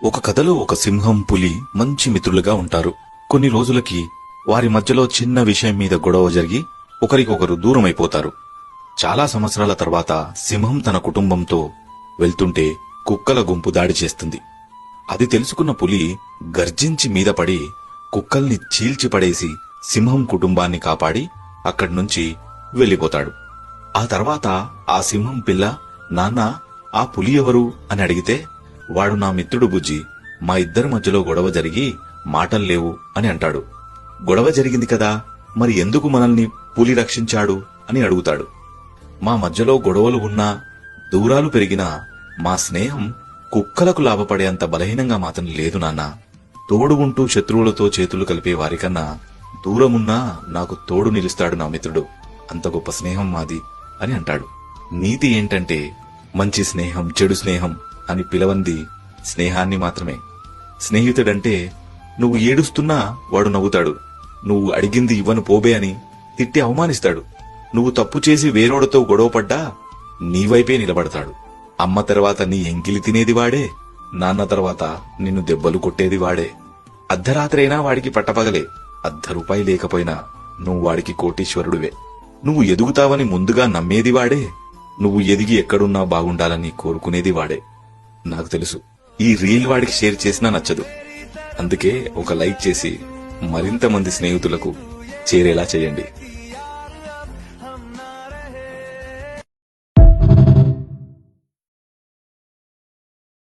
ఒక కథలో ఒక సింహం, పులి మంచి మిత్రులుగా ఉంటారు. కొన్ని రోజులకి వారి మధ్యలో చిన్న విషయం మీద గొడవ జరిగి ఒకరికొకరు దూరమైపోతారు. చాలా సంవత్సరాల తర్వాత సింహం తన కుటుంబంతో వెళ్తుంటే కుక్కల గుంపు దాడి చేస్తుంది. అది తెలుసుకున్న పులి గర్జించి మీద పడి కుక్కల్ని చీల్చిపడేసి సింహం కుటుంబాన్ని కాపాడి అక్కడ్నుంచి వెళ్లిపోతాడు. ఆ తర్వాత ఆ సింహం పిల్ల, నాన్న, ఆ పులి ఎవరు అని అడిగితే, వాడు నా మిత్రుడు బుజ్జి, మా ఇద్దరి మధ్యలో గొడవ జరిగి మాటల్లేవు అని అంటాడు. గొడవ జరిగింది కదా, మరి ఎందుకు మనల్ని పులి రక్షించాడు అని అడుగుతాడు. మా మధ్యలో గొడవలు ఉన్నా, దూరాలు పెరిగినా మా స్నేహం కుక్కలకు లాభపడేంత బలహీనంగా మాత్రం లేదు నాన్న. తోడు ఉంటూ శత్రువులతో చేతులు కలిపే వారికన్నా దూరమున్నా నాకు తోడు నిలుస్తాడు నా మిత్రుడు. అంత గొప్ప స్నేహం మాది అని అంటాడు. నీతి ఏంటంటే, మంచి స్నేహం, చెడు స్నేహం అని పిలవంది స్నేహాన్ని మాత్రమే. స్నేహితుడంటే నువ్వు ఏడుస్తున్నా వాడు నవ్వుతాడు. నువ్వు అడిగింది ఇవ్వను పోబే అని తిట్టి అవమానిస్తాడు. నువ్వు తప్పు చేసి వేరోడితో గొడవపడ్డా నీవైపే నిలబడతాడు. అమ్మ తర్వాత నీ ఎంకిలి తినేది వాడే, నాన్న తర్వాత నిన్ను దెబ్బలు కొట్టేది వాడే. అర్ధరాత్రైనా వాడికి పట్టపగలే. ₹1 లేకపోయినా నువ్వు వాడికి కోటీశ్వరుడివే. నువ్వు ఎదుగుతావని ముందుగా నమ్మేది వాడే. నువ్వు ఎదిగి ఎక్కడున్నా బాగుండాలని కోరుకునేది వాడే. నాకు తెలుసు, ఈ రీల్ వాడికి షేర్ చేసినా నచ్చదు. అందుకే ఒక లైక్ చేసి మరింత మంది స్నేహితులకు చేరేలా చేయండి.